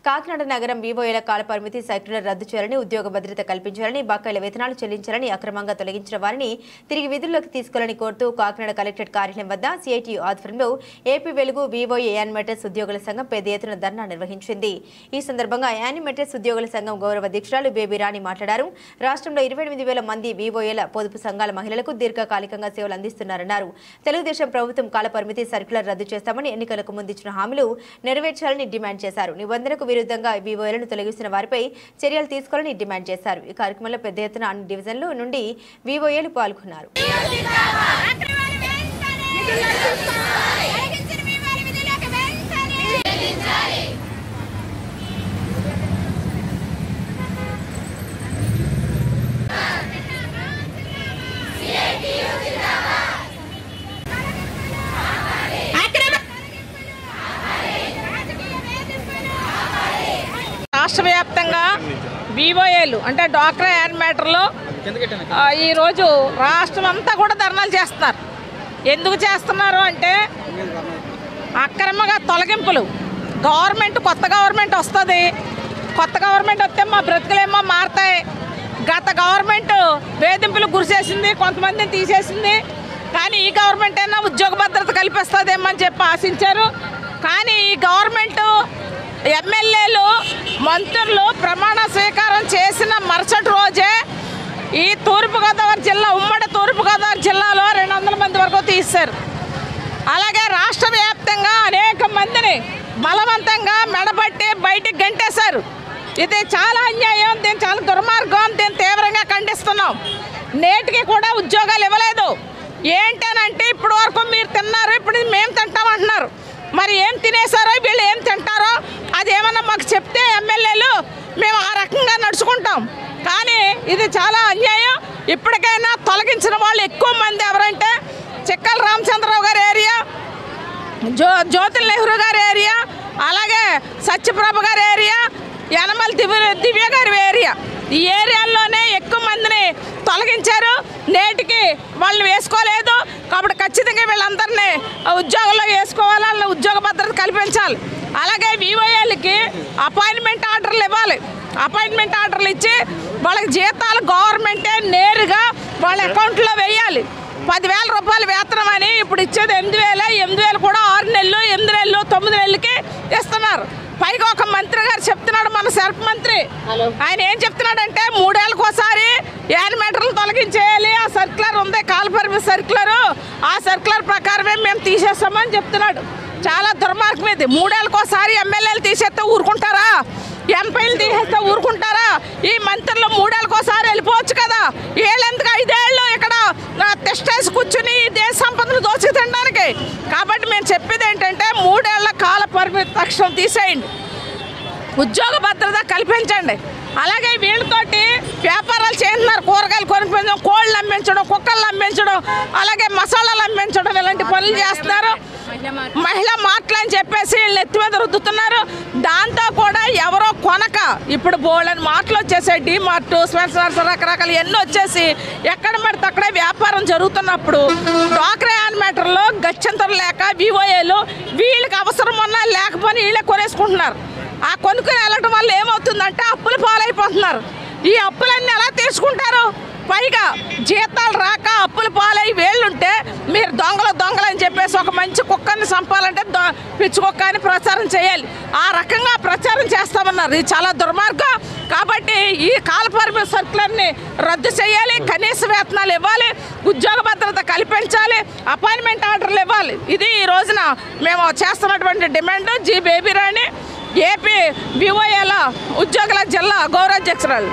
కాకినాడ నగరం వివోఏల కాల పరిమితి సర్క్యులర్ రద్దు చేయాలని, ఉద్యోగ భద్రత కల్పించాలని, బకాయిల వేతనాలు చెల్లించాలని, అక్రమంగా తొలగించిన వారిని తిరిగి విధుల్లోకి తీసుకోవాలని కోరుతూ కాకినాడ కలెక్టరేట్ కార్యాలయం వద్ద సిఐటియు ఆధ్వర్యంలో ఏపీ వెలుగు వివోఏ యానిమేటర్స్ ఉద్యోగుల సంఘం పెద్ద ఎత్తున ధర్నా నిర్వహించింది. ఈ సందర్భంగా యానిమేటర్స్ ఉద్యోగుల సంఘం గౌరవ అధ్యక్షురాలు బేబీ రాణి మాట్లాడారు. రాష్ట్రంలో 28,000 మంది వివోఏల పొదుపు సంఘాల మహిళలకు దీర్ఘకాలికంగా సేవలు అందిస్తున్నారన్నారు. తెలుగుదేశం ప్రభుత్వం కాల పరిమితి సర్క్యులర్ రద్దు చేస్తామని ఎన్నికలకు ముందు ఇచ్చిన హామీలు నెరవేర్చాలని డిమాండ్ చేశారు. నిబంధనకు విరుద్ధంగా వివోఏలను తొలగిస్తున్న వారిపై చర్యలు తీసుకోవాలని డిమాండ్ చేశారు. ఈ కార్యక్రమంలో పెద్ద ఎత్తున అన్ని డివిజన్ల నుండి వివోఏలు పాల్గొన్నారు. రాష్ట్ర వ్యాప్తంగా వివోఏలు అంటే డ్వాక్రా యానిమేటర్లు ఈరోజు రాష్ట్రం అంతా కూడా ధర్నాలు చేస్తున్నారు. ఎందుకు చేస్తున్నారు అంటే అక్రమంగా తొలగింపులు. కొత్త గవర్నమెంట్ వస్తుంది, కొత్త గవర్నమెంట్ వస్తే మా బ్రతుకులేమో మారుతాయి. గత గవర్నమెంట్ వేధింపులకు గురిచేసింది, కొంతమందిని తీసేసింది. కానీ ఈ గవర్నమెంట్ అయినా ఉద్యోగ భద్రత కల్పిస్తుందేమో అని చెప్పి ఆశించారు. కానీ ఈ గవర్నమెంట్ ఎమ్మెల్యేలు మంత్రులు ప్రమాణ స్వీకారం చేసిన మరుసటి రోజే ఈ తూర్పుగోదావరి జిల్లా, ఉమ్మడి తూర్పుగోదావరి జిల్లాలో 200 మంది వరకు తీశారు. అలాగే రాష్ట్ర వ్యాప్తంగా అనేక మందిని బలవంతంగా మెడబట్టి బయటికి గంటేశారు. ఇది చాలా అన్యాయం, దీన్ని చాలా దుర్మార్గం, దీన్ని తీవ్రంగా ఖండిస్తున్నాం. నేటికి కూడా ఉద్యోగాలు ఇవ్వలేదు. ఏంటనంటే ఇప్పుడు వరకు మీరు తిన్నారు, ఇప్పుడు మేము తింటామంటున్నారు. మరి ఏం తినేసారో వీళ్ళు ఏం తింటారో అదేమన్నా మాకు చెప్తే ఎమ్మెల్యేలు మేము ఆ రకంగా నడుచుకుంటాం. కానీ ఇది చాలా అన్యాయం. ఇప్పటికైనా తొలగించిన వాళ్ళు ఎక్కువ మంది ఎవరంటే చిక్కల రామచంద్రరావు గారి ఏరియా, జ్యోతుల నెహ్రూ గారి ఏరియా, అలాగే సత్యప్రభ గారి ఏరియా, యనమల దివ్య గారి ఏరియా. ఈ ఏరియాల్లోనే ఎక్కువ మందిని తొలగించారు. నేటికి వాళ్ళు వేసుకోలేదు. కాబట్టి ఖచ్చితంగా వీళ్ళందరినీ ఉద్యోగంలో వేసుకోవాలి, వాళ్ళ ఉద్యోగ భద్రత కల్పించాలి. అలాగే వివోఏలకి అపాయింట్మెంట్ ఆర్డర్లు ఇవ్వాలి. అపాయింట్మెంట్ ఆర్డర్లు ఇచ్చి వాళ్ళకి జీతాలు గవర్నమెంటే నేరుగా వాళ్ళ అకౌంట్లో వేయాలి. 10,000 రూపాయలు వేతనం అని ఇప్పుడు ఇచ్చేది 8,000. 8,000 కూడా 6 నెలలు, 8 నెలలు, 9 నెలలకి ఇస్తున్నారు. పైగా ఒక మంత్రి గారు చెప్తున్నాడు, మన సర్ప మంత్రి, ఆయన ఏం చెప్తున్నాడంటే 3 ఏళ్ళకోసారి యానిమేటర్లు తొలగించేయాలి. ఆ సర్క్యులర్ ఉంది, కాలపరిమితి సర్క్యులరు, ఆ సర్క్యులర్ ప్రకారమే మేము తీసేస్తామని చెప్తున్నాడు. చాలా దుర్మార్గం ఇది. 3 ఏళ్ళకోసారి ఎమ్మెల్యేలు తీసేస్తే ఊరుకుంటారా? ఎంపీలు తీసేస్తే ఊరుకుంటారా? ఈ మంత్రులు 3 ఏళ్ళకోసారి వెళ్ళిపోవచ్చు కదా. వీళ్ళెందుకు 5 ఏళ్ళు ఇక్కడ టెస్టేసి కూర్చుని దేశ సంపదను దోచి తినడానికి? కాబట్టి మేము చెప్పేది ఏంటంటే 3 ఏళ్ల కాల పరిమితి తక్షణం తీసేయండి, ఉద్యోగ భద్రత కల్పించండి. అలాగే వీళ్ళతోటి వ్యాపారాలు చేస్తున్నారు. కూరగాయలు కొనిపించడం, కోళ్ళు అమ్మించడం, కుక్కలు అమ్మించడం, అలాగే మసాలాలు అమ్మించడం, ఇలాంటి పనులు చేస్తున్నారు. మహిళా మార్ట్లు అని చెప్పేసి వీళ్ళు ఎత్తి మీద రుద్దుతున్నారు. దాంతో కూడా ఎవరో కొనక ఇప్పుడు బోల్డని మార్ట్లు వచ్చేసాయి. డి మార్ట్, స్పెన్సర్స్, రకరకాలు ఎన్నో వచ్చేసి ఎక్కడ పడితే అక్కడే వ్యాపారం జరుగుతున్నప్పుడు డ్వాక్రా యానిమేటర్లో గత్యంతరం లేక వివోఏలు వీళ్ళకి అవసరం ఉన్నా లేకపోయినా వీళ్ళే కొనేసుకుంటున్నారు. ఆ కొనుక్కుని వెళ్ళటం వల్ల ఏమవుతుందంటే అప్పులు పాలైపోతున్నారు. ఈ అప్పులన్నీ ఎలా తీసుకుంటారు? పైగా జీతాలు రాక అప్పులు పాలై వేళ్ళుంటే మీరు దొంగలు అని చెప్పేసి ఒక మంచి కుక్కని చంపాలంటే పిచ్చి కుక్క అని ప్రచారం చేయాలి. ఆ రకంగా ప్రచారం చేస్తామన్నారు. ఇది చాలా దుర్మార్గం. కాబట్టి ఈ కాలపరిమితి సర్క్యులర్ని రద్దు చేయాలి, కనీస వేతనాలు ఇవ్వాలి, ఉద్యోగ భద్రత కల్పించాలి, అపాయింట్మెంట్ ఆర్డర్లు ఇవ్వాలి. ఇది ఈ రోజున మేము చేస్తున్నటువంటి డిమాండ్. జి బేబీ రాణి, ఏపీ వివోఏల ఉద్యోగుల జిల్లా గౌరవాధ్యక్షురాలు.